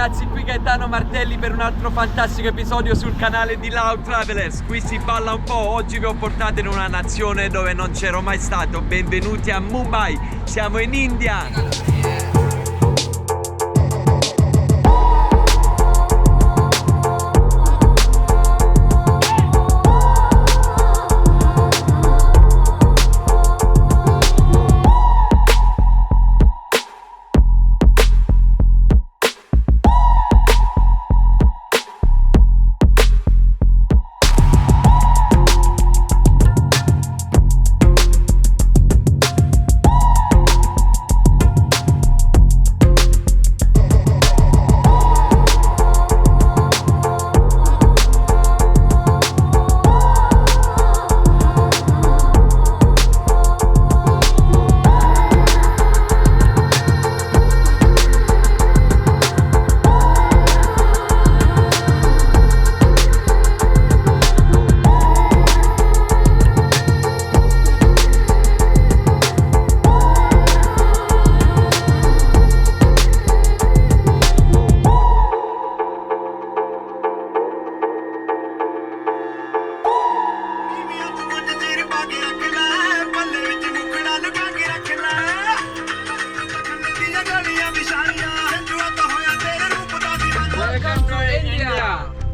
ragazzi, qui Gaetano Martelli per un altro fantastico episodio sul canale di Loud Travelers. Qui si balla un po', oggi vi ho portato in una nazione dove non c'ero mai stato. Benvenuti a Mumbai, siamo in India.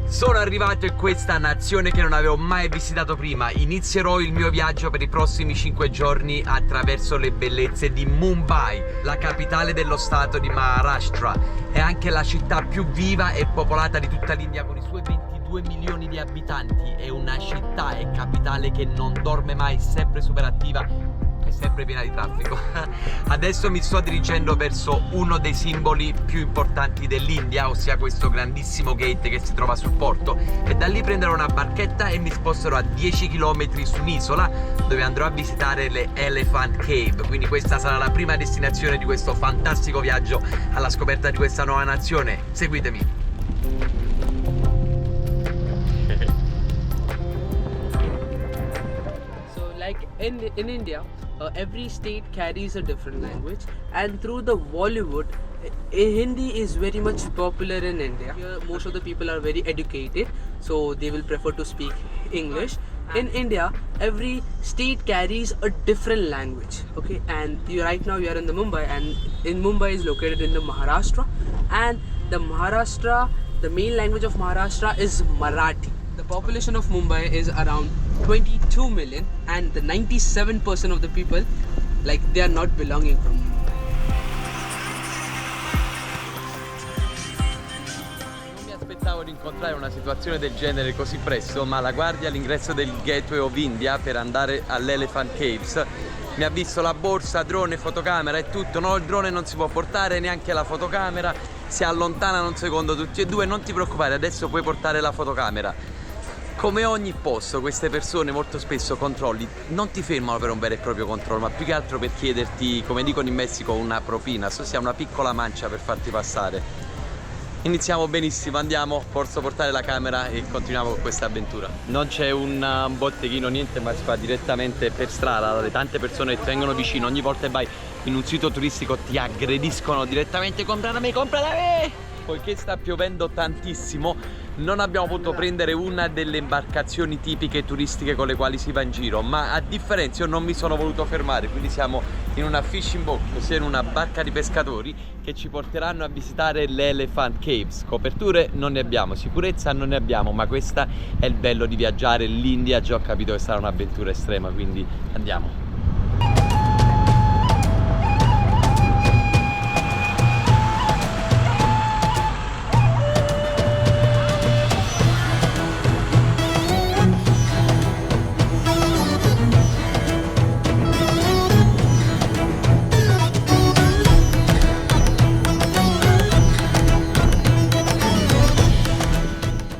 Sono arrivato in questa nazione che non avevo mai visitato prima. Inizierò il mio viaggio per i prossimi 5 giorni attraverso le bellezze di Mumbai, la capitale dello stato di Maharashtra. È anche la città più viva e popolata di tutta l'India con i suoi 22 milioni di abitanti. È una città e capitale che non dorme mai, sempre super attiva, sempre piena di traffico. Adesso mi sto dirigendo verso uno dei simboli più importanti dell'India, ossia questo grandissimo gate che si trova sul porto, e da lì prenderò una barchetta e mi sposterò a 10 km su un'isola dove andrò a visitare le Elephant Cave. Quindi questa sarà la prima destinazione di questo fantastico viaggio alla scoperta di questa nuova nazione. Seguitemi. In India, every state carries a different language, and through the Bollywood, Hindi is very much popular in India. Here, most of the people are very educated, so they will prefer to speak English. In India, every state carries a different language. Okay, and right now you are in the Mumbai, and in Mumbai is located in the Maharashtra, and the main language of Maharashtra is Marathi. The population of Mumbai is around 22 million, and the 97% of the people, like, they are not belonging from Mumbai. Non mi aspettavo di incontrare una situazione del genere così presto, ma la guardia all'ingresso del Gateway of India per andare all'Elephant Caves mi ha visto la borsa, drone, fotocamera e tutto. No, il drone non si può portare, neanche la fotocamera, si allontanano un secondo tutti e due. Non ti preoccupare, adesso puoi portare la fotocamera. Come ogni posto, queste persone molto spesso controlli non ti fermano per un vero e proprio controllo, ma più che altro per chiederti, come dicono in Messico, una propina, ossia una piccola mancia per farti passare. Iniziamo benissimo, andiamo, posso portare la camera e continuiamo con questa avventura. Non c'è un botteghino, niente, ma si fa direttamente per strada. Le tante persone che vengono vicino, ogni volta che vai in un sito turistico ti aggrediscono direttamente: compra da me, compra da me! Poiché sta piovendo tantissimo, non abbiamo potuto prendere una delle imbarcazioni tipiche turistiche con le quali si va in giro, ma a differenza io non mi sono voluto fermare, quindi siamo in una fishing boat, ossia in una barca di pescatori che ci porteranno a visitare le Elephant Caves. Coperture non ne abbiamo, sicurezza non ne abbiamo, ma questo è il bello di viaggiare. L'India già ho capito che sarà un'avventura estrema, quindi andiamo.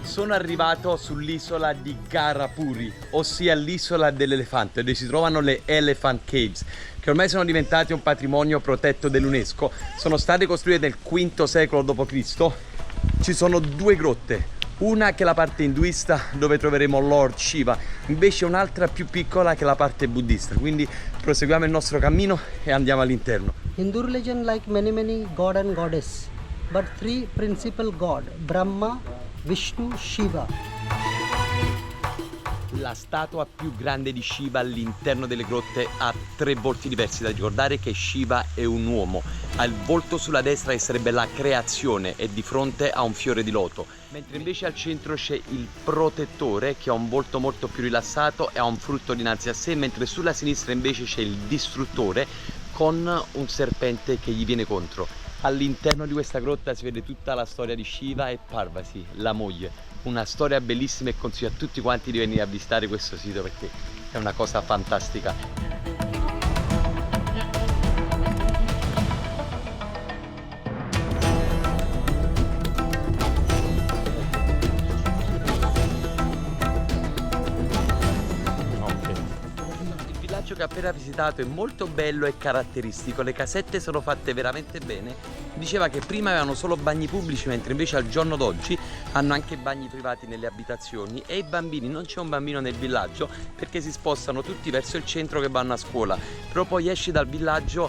Sono arrivato sull'isola di Garapuri, ossia l'isola dell'elefante, dove si trovano le Elephant Caves, che ormai sono diventate un patrimonio protetto dell'UNESCO. Sono state costruite nel V secolo d.C. Ci sono due grotte, una che è la parte induista dove troveremo Lord Shiva, invece un'altra più piccola che è la parte buddista. Quindi proseguiamo il nostro cammino e andiamo all'interno. Hindu religion, like many god and goddess, but three principal god, Brahma, Vishnu, Shiva. La statua più grande di Shiva all'interno delle grotte ha 3 volti diversi. Da ricordare che Shiva è un uomo, ha il volto sulla destra che sarebbe la creazione e di fronte ha un fiore di loto, mentre invece al centro c'è il protettore che ha un volto molto più rilassato e ha un frutto dinanzi a sé, mentre sulla sinistra invece c'è il distruttore con un serpente che gli viene contro. All'interno di questa grotta si vede tutta la storia di Shiva e Parvati, la moglie. Una storia bellissima e consiglio a tutti quanti di venire a visitare questo sito perché è una cosa fantastica. Che ho appena visitato è molto bello e caratteristico, le casette sono fatte veramente bene. Diceva che prima avevano solo bagni pubblici, mentre invece al giorno d'oggi hanno anche bagni privati nelle abitazioni, e i bambini, non c'è un bambino nel villaggio perché si spostano tutti verso il centro che vanno a scuola, però poi esci dal villaggio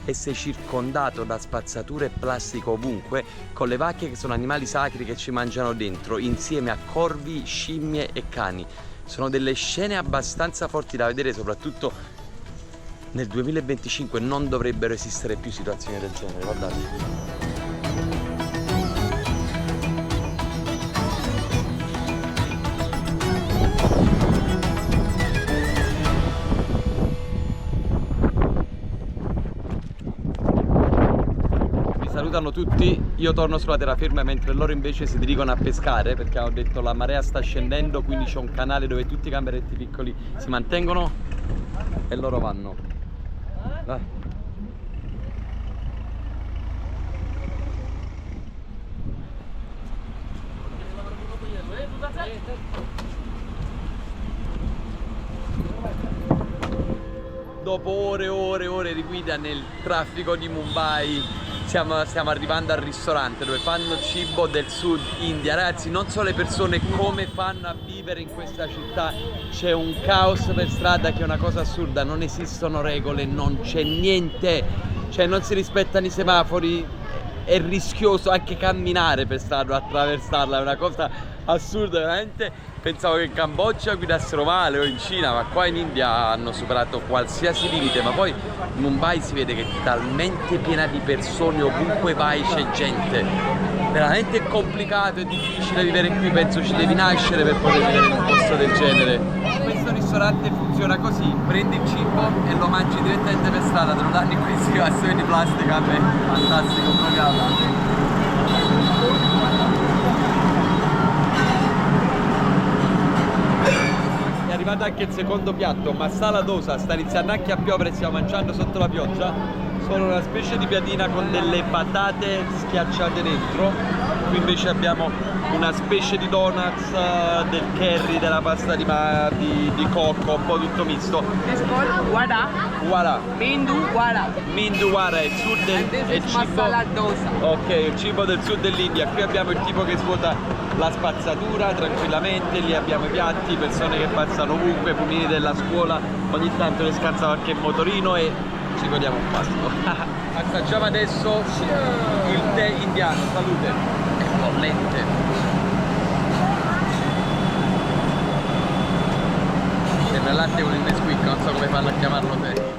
e sei circondato da spazzature e plastica ovunque, con le vacche che sono animali sacri che ci mangiano dentro, insieme a corvi, scimmie e cani. Sono delle scene abbastanza forti da vedere, soprattutto nel 2025 non dovrebbero esistere più situazioni del genere, guardate. Salutano tutti, io torno sulla terraferma mentre loro invece si dirigono a pescare perché hanno detto la marea sta scendendo, quindi c'è un canale dove tutti i gamberetti piccoli si mantengono e loro vanno. Vai. Dopo ore e ore e ore di guida nel traffico di Mumbai stiamo arrivando al ristorante dove fanno cibo del sud India. Ragazzi, non so le persone come fanno a vivere in questa città, c'è un caos per strada che è una cosa assurda, non esistono regole, non c'è niente, cioè non si rispettano i semafori, è rischioso anche camminare per strada, attraversarla, è una cosa assurda veramente. Pensavo che in Cambogia guidassero male o in Cina, ma qua in India hanno superato qualsiasi limite. Ma poi Mumbai si vede che è talmente piena di persone, ovunque vai c'è gente. Veramente complicato e difficile vivere qui, penso ci devi nascere per poter vivere in un posto del genere. Questo ristorante funziona così, prendi il cibo e lo mangi direttamente per strada, te lo danno in questi cassoni di plastica, fantastico programma. È arrivato anche il secondo piatto, masala dosa, sta iniziando anche a piovere, stiamo mangiando sotto la pioggia. Sono una specie di piadina con delle patate schiacciate dentro. Qui invece abbiamo una specie di donuts, del curry, della pasta di cocco, un po' tutto misto. It's called wada. Wada. Mendu wada. Mendu wada è il sud del cibo. Masala dosa. Ok, il cibo del sud dell'India. Qui abbiamo il tipo che svuota la spazzatura tranquillamente, lì abbiamo i piatti, persone che passano ovunque, pulmini della scuola, ogni tanto ne scansa qualche motorino e ci godiamo un pasto. Assaggiamo adesso il tè indiano, salute. È bollente. Sembra il latte con il Nesquik, non so come fanno a chiamarlo tè.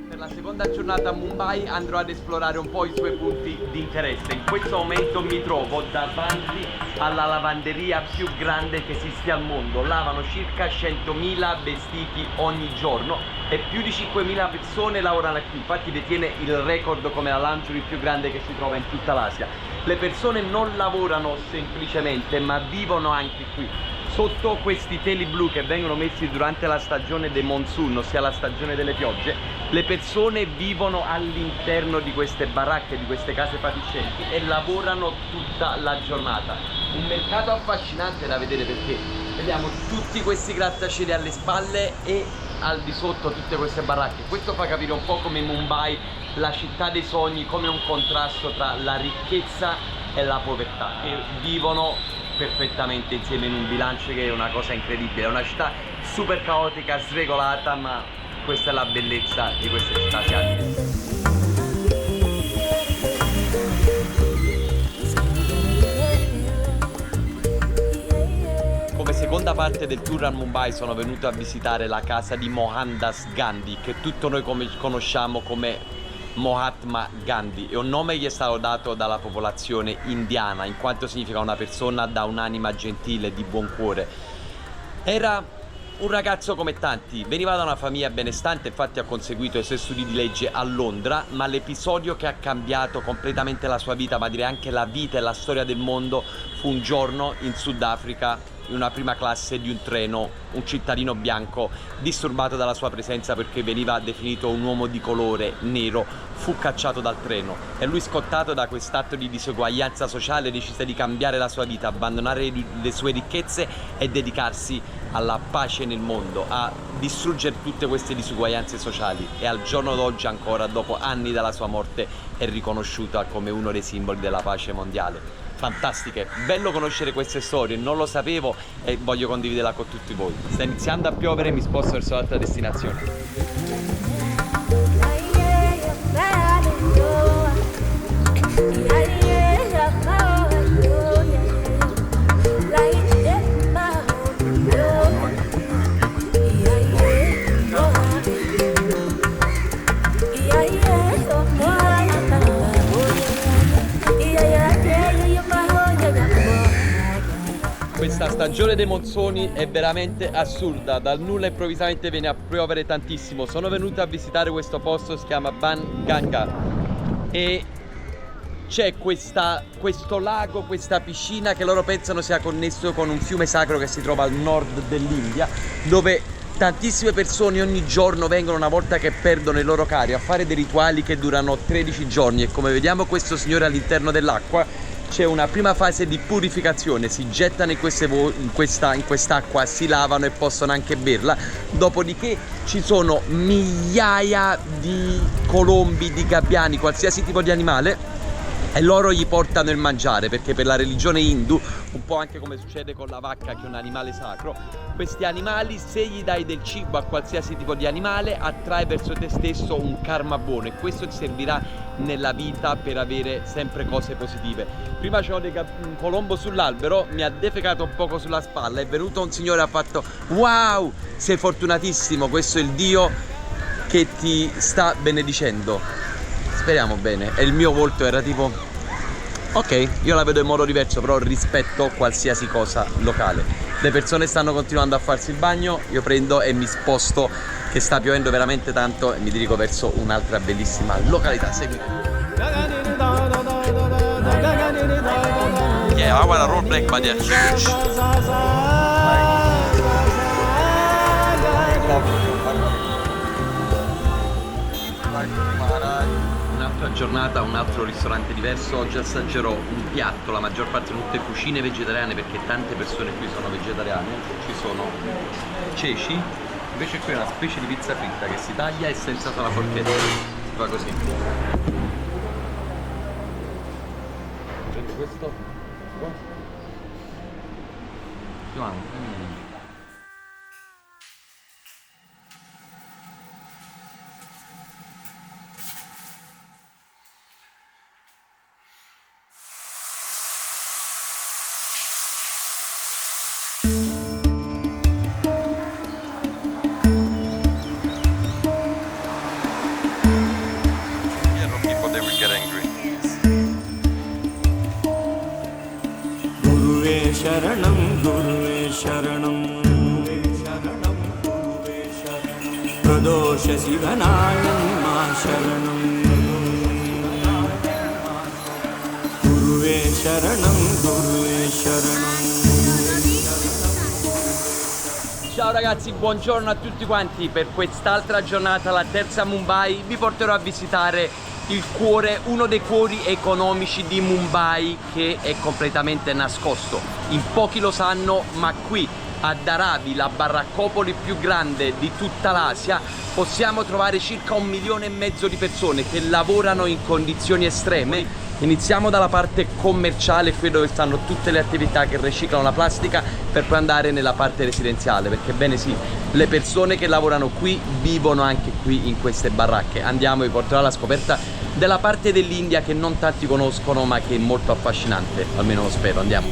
Per la seconda giornata a Mumbai andrò ad esplorare un po' i suoi punti di interesse. In questo momento mi trovo davanti alla lavanderia più grande che esiste al mondo. Lavano circa 100.000 vestiti ogni giorno e più di 5.000 persone lavorano qui. Infatti detiene il record come la lingerie più grande che si trova in tutta l'Asia. Le persone non lavorano semplicemente, ma vivono anche qui. Sotto questi teli blu che vengono messi durante la stagione dei monsoon, ossia la stagione delle piogge, le persone vivono all'interno di queste baracche, di queste case fatiscenti e lavorano tutta la giornata. Un mercato affascinante da vedere perché vediamo tutti questi grattacieli alle spalle e al di sotto tutte queste baracche. Questo fa capire un po' come Mumbai, la città dei sogni, come un contrasto tra la ricchezza e la povertà, che vivono perfettamente insieme in un bilancio che è una cosa incredibile. È una città super caotica, sregolata, ma questa è la bellezza di queste città asiatiche. parte del tour a Mumbai sono venuto a visitare la casa di Mohandas Gandhi, che tutto noi conosciamo come Mahatma Gandhi. È un nome che gli è stato dato dalla popolazione indiana, in quanto significa una persona da un'anima gentile, di buon cuore. Era un ragazzo come tanti, veniva da una famiglia benestante, infatti ha conseguito i suoi studi di legge a Londra, ma l'episodio che ha cambiato completamente la sua vita, ma direi anche la vita e la storia del mondo, fu un giorno in Sudafrica, in una prima classe di un treno, un cittadino bianco disturbato dalla sua presenza perché veniva definito un uomo di colore nero, fu cacciato dal treno e lui, scottato da quest'atto di diseguaglianza sociale, decise di cambiare la sua vita, abbandonare le sue ricchezze e dedicarsi alla pace nel mondo, a distruggere tutte queste disuguaglianze sociali, e al giorno d'oggi ancora, dopo anni dalla sua morte, è riconosciuta come uno dei simboli della pace mondiale. Fantastiche, bello conoscere queste storie, non lo sapevo e voglio condividerla con tutti voi. Sta iniziando a piovere, mi sposto verso l'altra destinazione. Questa stagione dei monsoni è veramente assurda, dal nulla improvvisamente viene a piovere tantissimo. Sono venuto a visitare questo posto, si chiama Ban Ganga, e c'è questo lago, questa piscina che loro pensano sia connesso con un fiume sacro che si trova al nord dell'India, dove tantissime persone ogni giorno vengono, una volta che perdono i loro cari, a fare dei rituali che durano 13 giorni, e come vediamo questo signore all'interno dell'acqua c'è una prima fase di purificazione, si gettano in quest'acqua, si lavano e possono anche berla, dopodiché ci sono migliaia di colombi, di gabbiani, qualsiasi tipo di animale, e loro gli portano il mangiare, perché per la religione hindu, un po' anche come succede con la vacca che è un animale sacro, questi animali, se gli dai del cibo a qualsiasi tipo di animale, attrai verso te stesso un karma buono, e questo ti servirà nella vita per avere sempre cose positive. Prima c'era un colombo sull'albero, mi ha defecato un poco sulla spalla, è venuto un signore e ha fatto: wow, sei fortunatissimo, questo è il Dio che ti sta benedicendo. Speriamo bene. E il mio volto era tipo: ok, io la vedo in modo diverso, però rispetto qualsiasi cosa locale. Le persone stanno continuando a farsi il bagno, io prendo e mi sposto, che sta piovendo veramente tanto, e mi dirigo verso un'altra bellissima località. Seguitemi. Yeah, I want a road break, but they're huge. Un'altra giornata, un altro ristorante diverso. Oggi assaggerò un piatto, la maggior parte sono tutte cucine vegetariane, perché tante persone qui sono vegetariane. Ci sono ceci, invece qui è una specie di pizza fritta che si taglia e senza la forchetta, si fa così. Prendo questo. शरणं गुरुवे शरणं प्रदोष शिवनायं मा शरणं गुरुवे शरणं Ciao ragazzi, buongiorno a tutti quanti. Per quest'altra giornata, la terza a Mumbai, vi porterò a visitare il cuore, uno dei cuori economici di Mumbai, che è completamente nascosto. In pochi lo sanno, ma qui a Dharavi, la baraccopoli più grande di tutta l'Asia, possiamo trovare circa 1,5 milioni di persone che lavorano in condizioni estreme. Iniziamo dalla parte commerciale, qui dove stanno tutte le attività che riciclano la plastica, per poi andare nella parte residenziale, perché bene sì, le persone che lavorano qui vivono anche qui in queste baracche. Andiamo, vi porterò alla scoperta della parte dell'India che non tanti conoscono, ma che è molto affascinante, almeno lo spero. Andiamo.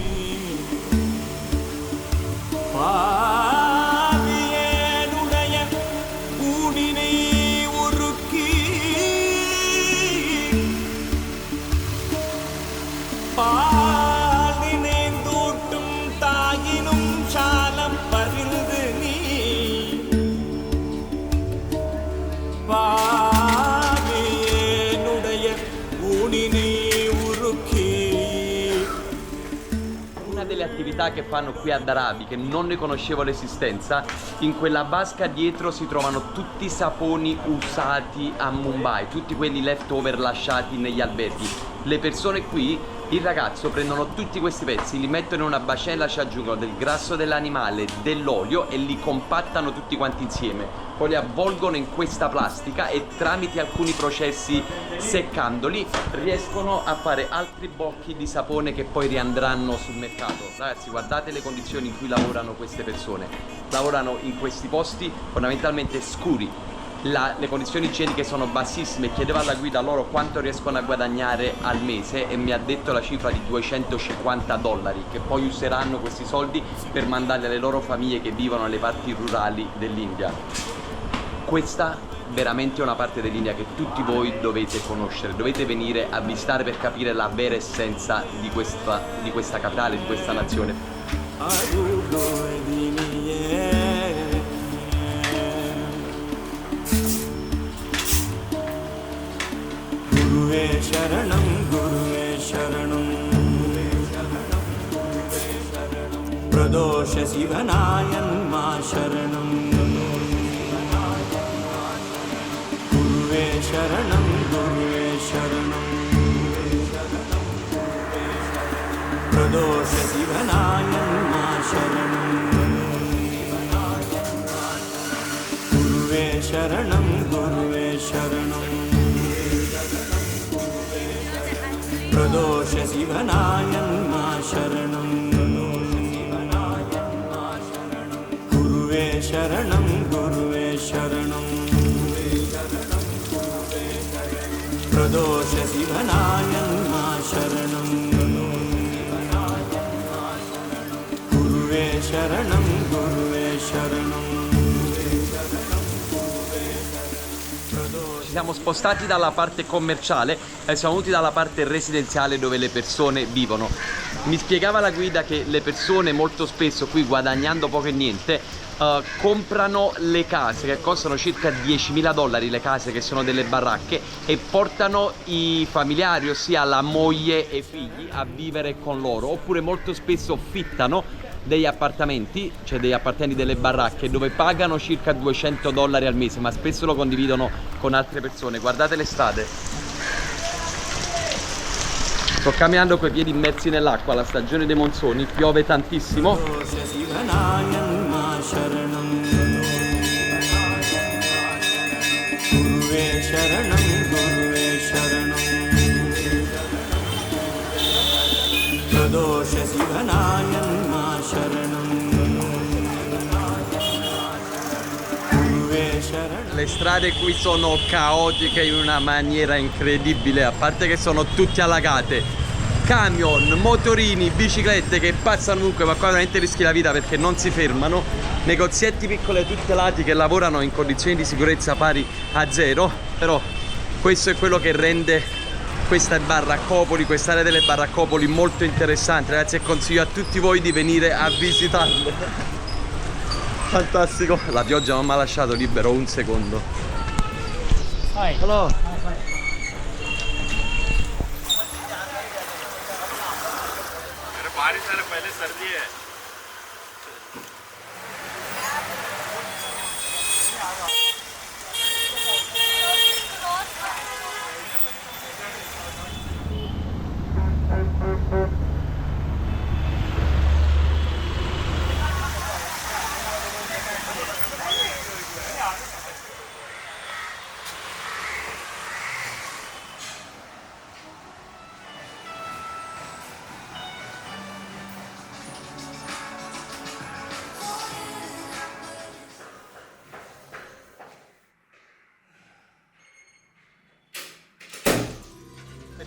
specialità che fanno qui ad Arabi, che non ne conoscevo l'esistenza. In quella vasca dietro si trovano tutti i saponi usati a Mumbai, tutti quelli leftover lasciati negli alberghi. Le persone qui, il ragazzo, prendono tutti questi pezzi, li mettono in una bacella, ci aggiungono del grasso dell'animale, dell'olio e li compattano tutti quanti insieme. Poi li avvolgono in questa plastica e tramite alcuni processi, seccandoli, riescono a fare altri blocchi di sapone che poi riandranno sul mercato. Ragazzi, guardate le condizioni in cui lavorano queste persone. Lavorano in questi posti fondamentalmente scuri. Le condizioni igieniche sono bassissime. Chiedevo alla guida loro quanto riescono a guadagnare al mese e mi ha detto la cifra di $250, che poi useranno questi soldi per mandarli alle loro famiglie che vivono nelle parti rurali dell'India. Questa veramente è una parte dell'India che tutti voi dovete conoscere, dovete venire a visitare per capire la vera essenza di questa capitale, di questa nazione. Guruve Sharanam Pradosha Sivanayan Ma Sharanam Guruve Sharanam Pradosha Sivanayan Ma Sharanam Guruve Sharanam Pradosha Sivanayan Ma Sharanam Guruve Sharanam Pradosha Sivanayan Ma Sharanam Guruve Sharanam Ci siamo spostati dalla parte commerciale e siamo venuti dalla parte residenziale dove le persone vivono. Mi spiegava la guida che le persone molto spesso qui, guadagnando poco e niente, comprano le case che costano circa $10.000, le case che sono delle baracche, e portano i familiari, ossia la moglie e i figli, a vivere con loro, oppure molto spesso affittano degli appartamenti, cioè degli appartamenti, delle baracche, dove pagano circa $200 al mese, ma spesso lo condividono con altre persone. Guardate le strade, sto camminando coi piedi immersi nell'acqua, la stagione dei monsoni, piove tantissimo. Le strade qui sono caotiche in una maniera incredibile, a parte che sono tutte allagate. Camion, motorini, biciclette che passano ovunque, ma qua veramente rischi la vita perché non si fermano. Negozietti piccoli tutti lati che lavorano in condizioni di sicurezza pari a zero. Però questo è quello che rende questa baraccopoli, quest'area delle baraccopoli molto interessante, ragazzi, e consiglio a tutti voi di venire a visitarle. Fantastico, la pioggia non mi ha lasciato libero un secondo. Hello.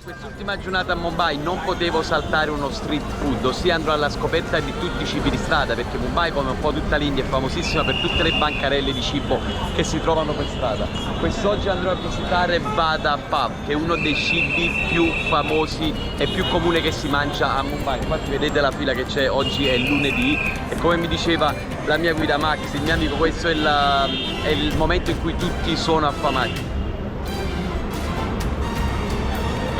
Quest'ultima giornata a Mumbai non potevo saltare uno street food, ossia andrò alla scoperta di tutti i cibi di strada, perché Mumbai, come un po' tutta l'India, è famosissima per tutte le bancarelle di cibo che si trovano per strada. Quest'oggi andrò a visitare Vada Pav, che è uno dei cibi più famosi e più comune che si mangia a Mumbai. Infatti vedete la fila che c'è, oggi è lunedì e come mi diceva la mia guida Max, il mio amico, questo è il momento in cui tutti sono affamati.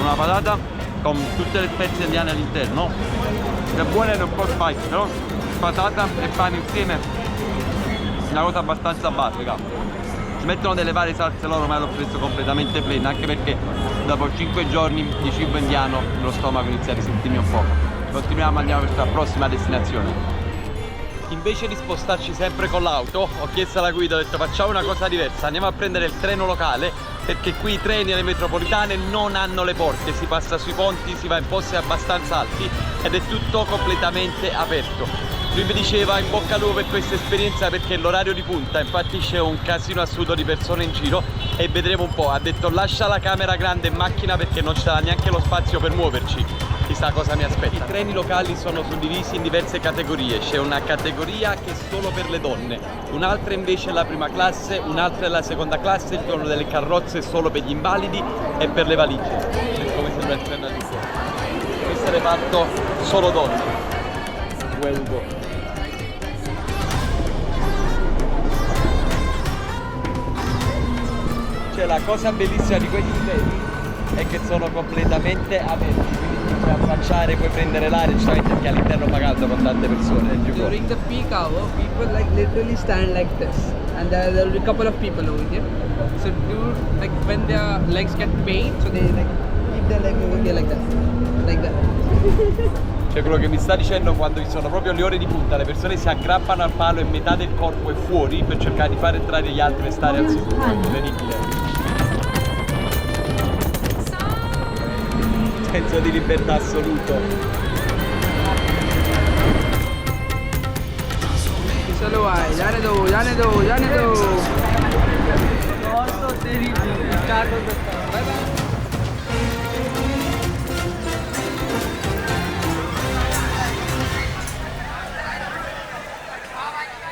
Una patata con tutte le spezie indiane all'interno. È buona ed è un po' spicy, però patata e pane insieme è una cosa abbastanza basica. Ci mettono delle varie salse loro, ma l'ho preso completamente plain, anche perché dopo 5 giorni di cibo indiano lo stomaco inizia a risentirmi un po'. Continuiamo, andiamo verso la prossima destinazione. Invece di spostarci sempre con l'auto, ho chiesto alla guida, ho detto facciamo una cosa diversa, andiamo a prendere il treno locale, perché qui i treni e le metropolitane non hanno le porte, si passa sui ponti, si va in posti abbastanza alti ed è tutto completamente aperto. Lui mi diceva in bocca al lupo per questa esperienza perché è l'orario di punta, infatti c'è un casino assurdo di persone in giro e vedremo un po'. Ha detto lascia la camera grande in macchina perché non ci sarà neanche lo spazio per muoverci. Chissà cosa mi aspetta. I treni locali sono suddivisi in diverse categorie, c'è una categoria che è solo per le donne, un'altra invece è la prima classe, un'altra è la seconda classe, ci sono delle carrozze solo per gli invalidi e per le valigie. Come sembra il treno lì fuori. Questo è reparto solo donne. Ugo. Cioè la cosa bellissima di questi treni è che sono completamente aperti, quindi ti puoi affacciare, puoi prendere l'aria, giustamente perché all'interno fa caldo con tante persone. During the peak hour, people like literally stand like this, and there will be a couple of people over here. So dude, like when their legs get pain, so they like keep their leg over here like that. Cioè quello che mi sta dicendo, quando ci sono proprio le ore di punta, le persone si aggrappano al palo e metà del corpo è fuori per cercare di far entrare gli altri e stare al sicuro. Incredibile. Senso di libertà assoluto. चलो भाई जाने दो जाने दो जाने दो और तो तेरी स्टार्ट हो सकता है bye bye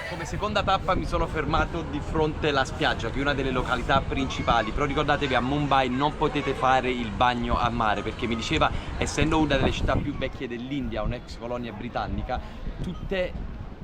Come seconda tappa mi sono fermato di fronte alla spiaggia, che è una delle località principali, però ricordatevi a Mumbai non potete fare il bagno a mare perché mi diceva, essendo una delle città più vecchie dell'India, un'ex colonia britannica,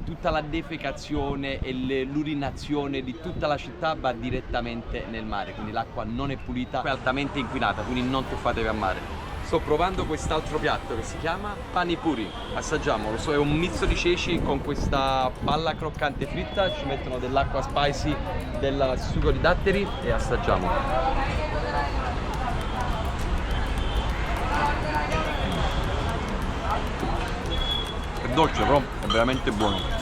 tutta la defecazione e l'urinazione di tutta la città va direttamente nel mare, quindi l'acqua non è pulita, è altamente inquinata, quindi non tuffatevi a mare. Sto provando quest'altro piatto che si chiama Pani Puri, assaggiamolo, è un misto di ceci con questa palla croccante fritta, ci mettono dell'acqua spicy, del sugo di datteri e assaggiamolo. È dolce però, è veramente buono.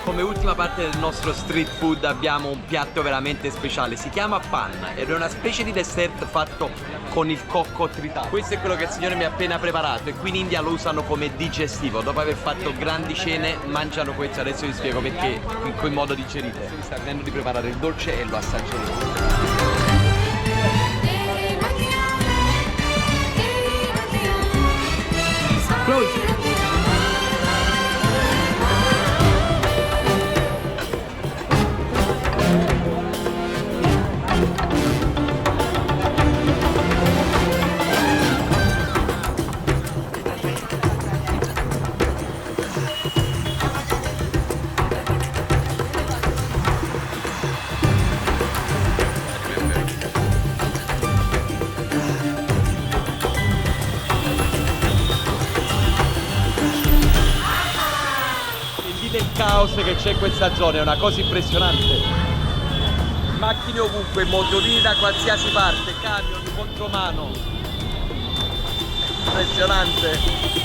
Come ultima parte del nostro street food abbiamo un piatto veramente speciale, si chiama pan ed è una specie di dessert fatto con il cocco tritato. Questo è quello che il signore mi ha appena preparato e qui in India lo usano come digestivo, dopo aver fatto grandi cene mangiano questo, adesso vi spiego perché, in quel modo digerite. Mi sta venendo di preparare il dolce e lo assaggeremo. Close. Il caos che c'è in questa zona è una cosa impressionante, macchine ovunque, motorini da qualsiasi parte, camion, contromano, impressionante.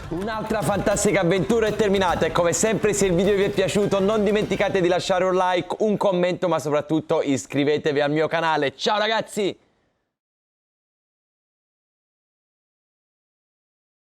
Un'altra fantastica avventura è terminata e come sempre se il video vi è piaciuto non dimenticate di lasciare un like, un commento ma soprattutto iscrivetevi al mio canale. Ciao ragazzi!